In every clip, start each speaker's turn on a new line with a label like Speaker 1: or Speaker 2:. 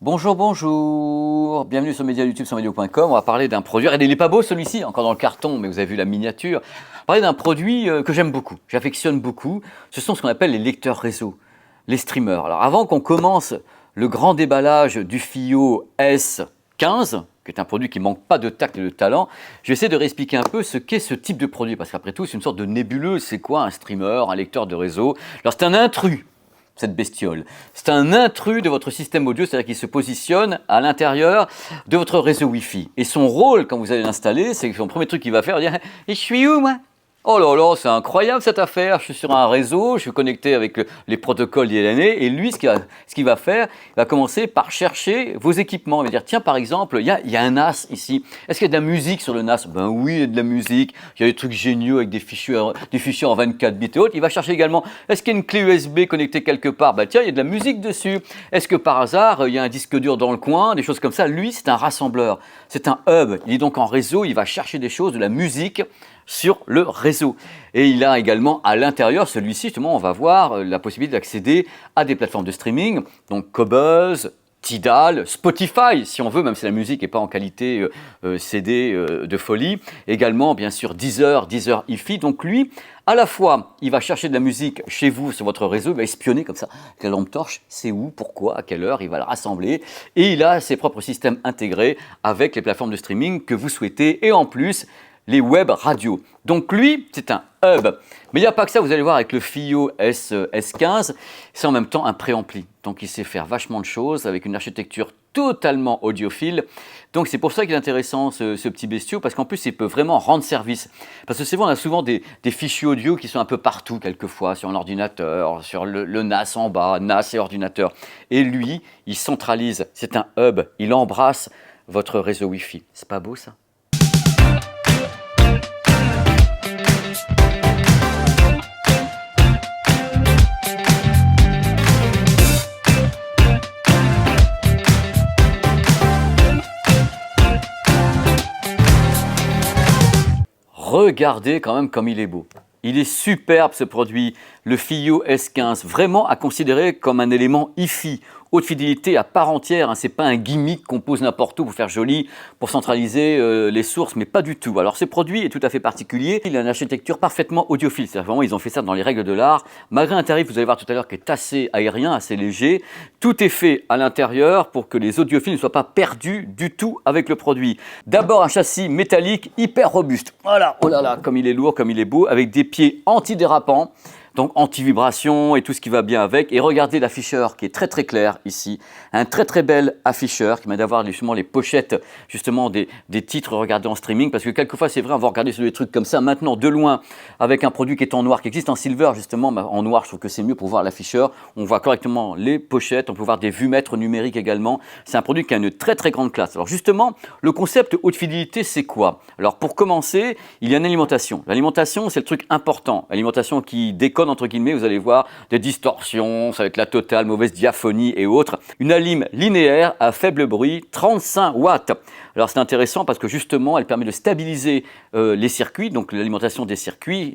Speaker 1: Bonjour, bonjour, bienvenue sur Média YouTube, sur medio.com. On va parler d'un produit, il n'est pas beau celui-ci, encore dans le carton, mais vous avez vu la miniature. On va parler d'un produit que j'aime beaucoup, j'affectionne beaucoup. Ce sont ce qu'on appelle les lecteurs réseau, les streamers. Alors avant qu'on commence le grand déballage du FiiO S15, qui est un produit qui ne manque pas de tact et de talent, je vais essayer de réexpliquer un peu ce qu'est ce type de produit, parce qu'après tout, c'est une sorte de nébuleuse. C'est quoi un streamer, un lecteur de réseau? Alors c'est un intrus, cette bestiole. C'est un intrus de votre système audio, c'est-à-dire qu'il se positionne à l'intérieur de votre réseau Wi-Fi. Et son rôle, quand vous allez l'installer, c'est que son premier truc qu'il va faire, il va dire « Et je suis où, moi ?» Oh là là, c'est incroyable cette affaire, je suis sur un réseau, je suis connecté avec les protocoles ILNA, et lui, ce qu'il va faire, il va commencer par chercher vos équipements. Il va dire, tiens, par exemple, il y a un NAS ici. Est-ce qu'il y a de la musique sur le NAS? Ben oui, il y a de la musique, il y a des trucs géniaux avec des fichiers en 24 bits et autres. Il va chercher également, est-ce qu'il y a une clé USB connectée quelque part? Ben tiens, il y a de la musique dessus. Est-ce que par hasard, il y a un disque dur dans le coin, des choses comme ça? Lui, c'est un rassembleur, c'est un hub. Il est donc en réseau, il va chercher des choses, de la musique, sur le réseau. Et il a également à l'intérieur, celui-ci justement, on va voir la possibilité d'accéder à des plateformes de streaming, donc Qobuz, Tidal, Spotify, si on veut, même si la musique n'est pas en qualité CD de folie. Également, bien sûr, Deezer hi-fi. Donc lui, à la fois, il va chercher de la musique chez vous, sur votre réseau, il va espionner comme ça, avec la lampe torche, c'est où, pourquoi, à quelle heure, il va le rassembler. Et il a ses propres systèmes intégrés avec les plateformes de streaming que vous souhaitez. Et en plus, les web radios. Donc lui, c'est un hub. Mais il n'y a pas que ça, vous allez voir avec le FiiO S15, c'est en même temps un préampli. Donc il sait faire vachement de choses avec une architecture totalement audiophile. Donc c'est pour ça qu'il est intéressant ce petit bestiau, parce qu'en plus il peut vraiment rendre service. Parce que c'est vrai, on a souvent des fichiers audio qui sont un peu partout quelquefois, sur un ordinateur, sur le NAS en bas, NAS et ordinateur. Et lui, il centralise, c'est un hub, il embrasse votre réseau Wi-Fi. C'est pas beau ça? Regardez quand même comme il est beau. Il est superbe ce produit, le FiiO S15, vraiment à considérer comme un élément hi-fi, haute fidélité à part entière. Hein. Ce n'est pas un gimmick qu'on pose n'importe où pour faire joli, pour centraliser les sources, mais pas du tout. Alors ce produit est tout à fait particulier, il a une architecture parfaitement audiophile, c'est-à-dire vraiment ils ont fait ça dans les règles de l'art. Malgré un tarif, vous allez voir tout à l'heure, qui est assez aérien, assez léger, tout est fait à l'intérieur pour que les audiophiles ne soient pas perdus du tout avec le produit. D'abord un châssis métallique hyper robuste, voilà, oh là là, comme il est lourd, comme il est beau, avec des pieds antidérapants, donc anti-vibration et tout ce qui va bien avec. Et regardez l'afficheur qui est très très clair ici, un très très bel afficheur qui permet d'avoir justement les pochettes justement des titres regardés en streaming, parce que quelquefois c'est vrai, on va regarder sur des trucs comme ça maintenant de loin avec un produit qui est en noir, qui existe en silver justement, mais en noir je trouve que c'est mieux pour voir l'afficheur, on voit correctement les pochettes, on peut voir des vues-mètres numériques également. C'est un produit qui a une très très grande classe. Alors justement, le concept haute fidélité, c'est quoi? Alors pour commencer, il y a une alimentation. L'alimentation, c'est le truc important, l'alimentation qui déconne entre guillemets, vous allez voir des distorsions, ça va être la totale, mauvaise diaphonie et autres. Une alim linéaire à faible bruit, 35 watts. Alors c'est intéressant parce que justement, elle permet de stabiliser les circuits, donc l'alimentation des circuits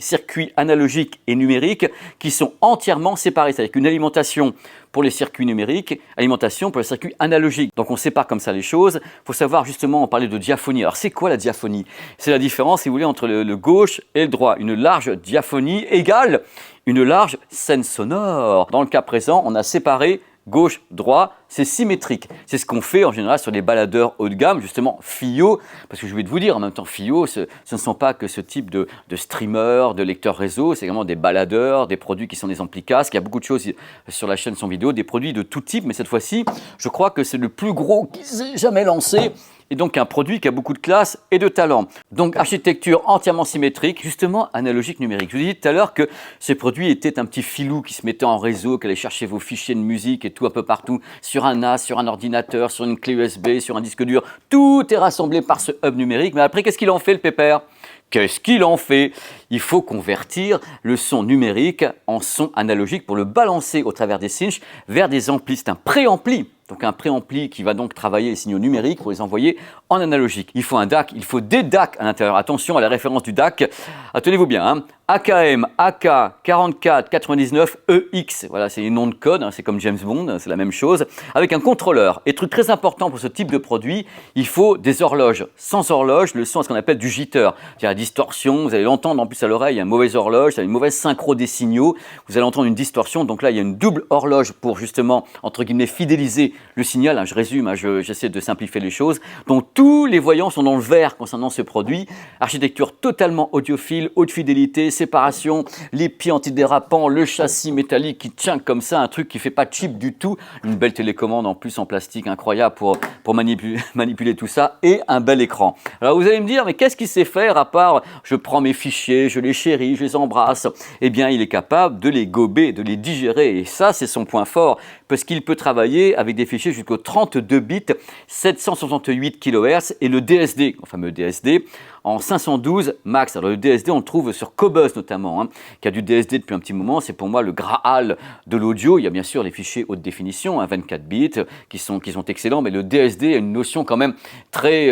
Speaker 1: analogiques et numériques qui sont entièrement séparés. C'est-à-dire qu'une alimentation pour les circuits numériques, alimentation pour les circuits analogiques. Donc on sépare comme ça les choses. Il faut savoir justement, on parlait de diaphonie. Alors c'est quoi la diaphonie? C'est la différence, si vous voulez, entre le gauche et le droit. Une large diaphonie égale une large scène sonore. Dans le cas présent, on a séparé gauche, droit, c'est symétrique. C'est ce qu'on fait en général sur les baladeurs haut de gamme, justement FiiO, parce que je vais vous dire en même temps, FiiO, ce ne sont pas que ce type de streamers, de lecteurs réseau, c'est vraiment des baladeurs, des produits qui sont des amplis casques. Il y a beaucoup de choses sur la chaîne Son Vidéo, des produits de tout type, mais cette fois-ci, je crois que c'est le plus gros qui s'est jamais lancé. Et donc un produit qui a beaucoup de classe et de talent. Donc architecture entièrement symétrique, justement analogique numérique. Je vous ai dit tout à l'heure que ce produit était un petit filou qui se mettait en réseau, qui allait chercher vos fichiers de musique et tout un peu partout, sur un NAS, sur un ordinateur, sur une clé USB, sur un disque dur. Tout est rassemblé par ce hub numérique. Mais après, qu'est-ce qu'il en fait le pépère? Qu'est-ce qu'il en fait? Il faut convertir le son numérique en son analogique pour le balancer au travers des cinches vers des amplis. C'est un préampli. Donc un préampli qui va donc travailler les signaux numériques pour les envoyer en analogique. Il faut un DAC, il faut des DAC à l'intérieur. Attention à la référence du DAC. Tenez-vous bien, hein. AKM, AK4499EX, voilà, c'est les noms de code, hein, c'est comme James Bond, c'est la même chose, avec un contrôleur. Et truc très important pour ce type de produit, il faut des horloges. Sans horloge, le son est ce qu'on appelle du jitter, c'est-à-dire la distorsion, vous allez l'entendre en plus à l'oreille, il y a une mauvaise horloge, il y a une mauvaise synchro des signaux, vous allez entendre une distorsion, donc là il y a une double horloge pour justement, entre guillemets, fidéliser le signal, hein, je résume, hein, j'essaie de simplifier les choses. Donc tous les voyants sont dans le vert concernant ce produit, architecture totalement audiophile, haute fidélité, séparation, les pieds antidérapants, le châssis métallique qui tient comme ça, un truc qui fait pas cheap du tout, une belle télécommande en plus en plastique incroyable pour manipuler tout ça et un bel écran. Alors vous allez me dire, mais qu'est-ce qu'il sait faire à part je prends mes fichiers, je les chéris, je les embrasse? Eh bien, il est capable de les gober, de les digérer et ça, c'est son point fort parce qu'il peut travailler avec des fichiers jusqu'au 32 bits, 768 kHz et le DSD, le fameux DSD, en 512 max. Alors le DSD, on le trouve sur Qobuz notamment, hein, qui a du DSD depuis un petit moment. C'est pour moi le Graal de l'audio. Il y a bien sûr les fichiers haute définition, hein, 24 bits, qui sont excellents, mais le DSD a une notion quand même très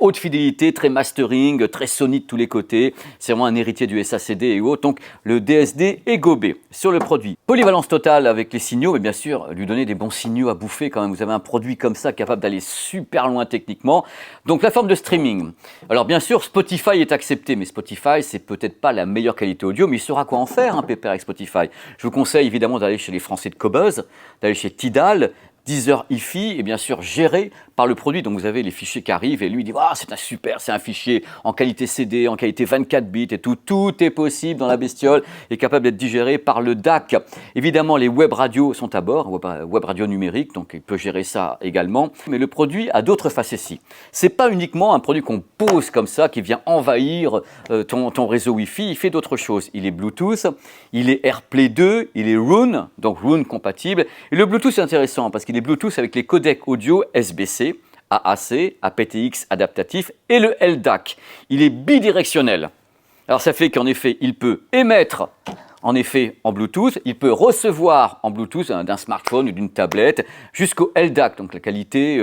Speaker 1: haute fidélité, très mastering, très Sony de tous les côtés. C'est vraiment un héritier du SACD et autres. Donc le DSD est gobé sur le produit. Polyvalence totale avec les signaux, mais bien sûr, lui donner des bons signaux à bouffer quand même. Vous avez un produit comme ça capable d'aller super loin techniquement. Donc la forme de streaming. Alors bien sûr, Spotify est accepté, mais Spotify, c'est peut-être pas la meilleure qualité audio, mais il saura quoi en faire, un pépère avec Spotify. Je vous conseille évidemment d'aller chez les Français de Qobuz, d'aller chez Tidal, Deezer hi-fi et bien sûr géré par le produit. Donc vous avez les fichiers qui arrivent et lui il dit ah, c'est un super, c'est un fichier en qualité CD, en qualité 24 bits et tout est possible dans la bestiole et capable d'être digéré par le DAC. Évidemment les web radios sont à bord, web radio numérique, donc il peut gérer ça également. Mais le produit a d'autres facéties. C'est pas uniquement un produit qu'on pose comme ça qui vient envahir ton réseau Wi-Fi, il fait d'autres choses. Il est Bluetooth, il est AirPlay 2, il est Roon, donc Roon compatible. Et le Bluetooth c'est intéressant parce qu'il est Bluetooth avec les codecs audio SBC, AAC, aptX adaptatif et le LDAC. Il est bidirectionnel. Alors ça fait qu'en effet, il peut émettre en effet en Bluetooth, il peut recevoir en Bluetooth d'un smartphone ou d'une tablette jusqu'au LDAC, donc la qualité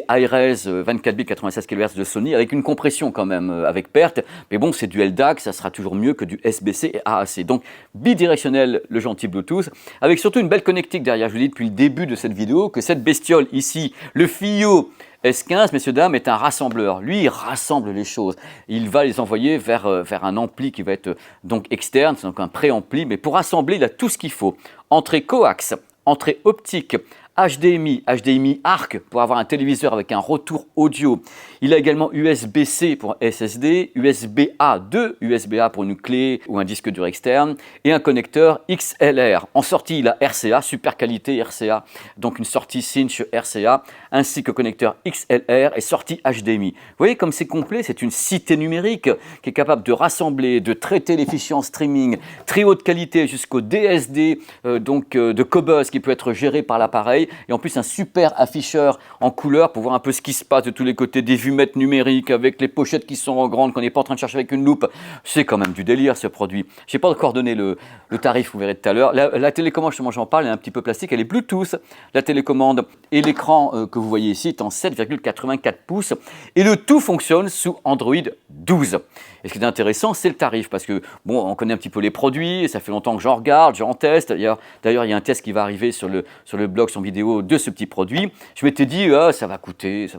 Speaker 1: Hi-Res 24 bits 96 kHz de Sony avec une compression quand même avec perte, mais bon c'est du LDAC, ça sera toujours mieux que du SBC et AAC. Donc bidirectionnel le gentil Bluetooth, avec surtout une belle connectique derrière. Je vous dis depuis le début de cette vidéo que cette bestiole ici, le FiiO S15, messieurs, dames, est un rassembleur. Lui, il rassemble les choses. Il va les envoyer vers un ampli qui va être donc externe, c'est donc un préampli, mais pour assembler, il a tout ce qu'il faut. Entrée coax, entrée optique, HDMI, HDMI ARC pour avoir un téléviseur avec un retour audio. Il a également USB-C pour SSD, USB-A 2, USB-A pour une clé ou un disque dur externe et un connecteur XLR. En sortie, il a RCA, super qualité RCA, donc une sortie Cinch RCA, ainsi que connecteur XLR et sortie HDMI. Vous voyez comme c'est complet, c'est une cité numérique qui est capable de rassembler, de traiter les fichiers en streaming, très haute qualité jusqu'au DSD de Qobuz qui peut être géré par l'appareil. Et en plus un super afficheur en couleur pour voir un peu ce qui se passe de tous les côtés, des vumettes numériques avec les pochettes qui sont en grande, qu'on n'est pas en train de chercher avec une loupe. C'est quand même du délire ce produit. Je n'ai pas encore donné le tarif, vous verrez tout à l'heure. La télécommande, justement j'en parle, elle est un petit peu plastique, elle est Bluetooth, la télécommande, et l'écran que vous voyez ici est en 7,84 pouces et le tout fonctionne sous Android 12. Et ce qui est intéressant, c'est le tarif, parce que bon, on connaît un petit peu les produits, ça fait longtemps que j'en regarde, j'en teste. D'ailleurs, il y a un test qui va arriver sur le blog, sur vidéo de ce petit produit. Je m'étais dit, ça va coûter,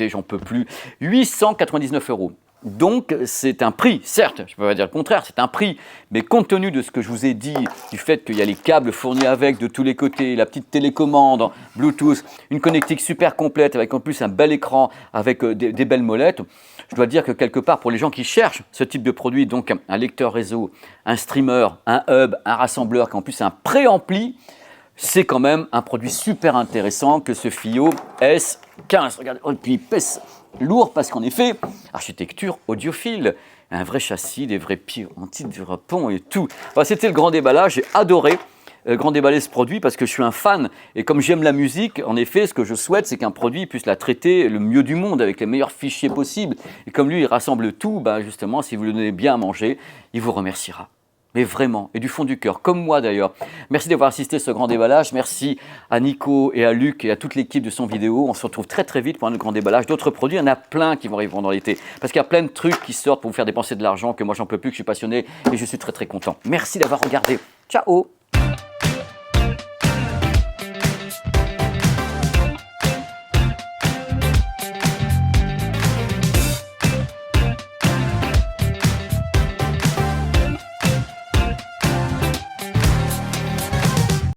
Speaker 1: j'en peux plus. 899 €. Donc, c'est un prix, certes, je ne peux pas dire le contraire, c'est un prix, mais compte tenu de ce que je vous ai dit, du fait qu'il y a les câbles fournis avec de tous les côtés, la petite télécommande, Bluetooth, une connectique super complète avec en plus un bel écran avec des belles molettes, je dois dire que quelque part, pour les gens qui cherchent ce type de produit, donc un lecteur réseau, un streamer, un hub, un rassembleur, qui en plus un préampli, c'est quand même un produit super intéressant que ce FiiO S15. Regardez, et puis il pèse lourd parce qu'en effet, architecture audiophile, un vrai châssis, des vrais pieds anti-dérapants et tout. Enfin, c'était le grand déballage, j'ai adoré grand déballer ce produit parce que je suis un fan et comme j'aime la musique, en effet, ce que je souhaite, c'est qu'un produit puisse la traiter le mieux du monde avec les meilleurs fichiers possibles. Et comme lui, il rassemble tout, justement, si vous lui donnez bien à manger, il vous remerciera. Mais vraiment, et du fond du cœur, comme moi d'ailleurs. Merci d'avoir assisté à ce grand déballage. Merci à Nico et à Luc et à toute l'équipe de Son Vidéo. On se retrouve très très vite pour un grand déballage. D'autres produits, il y en a plein qui vont arriver pendant l'été. Parce qu'il y a plein de trucs qui sortent pour vous faire dépenser de l'argent, que moi j'en peux plus, que je suis passionné et je suis très très content. Merci d'avoir regardé. Ciao!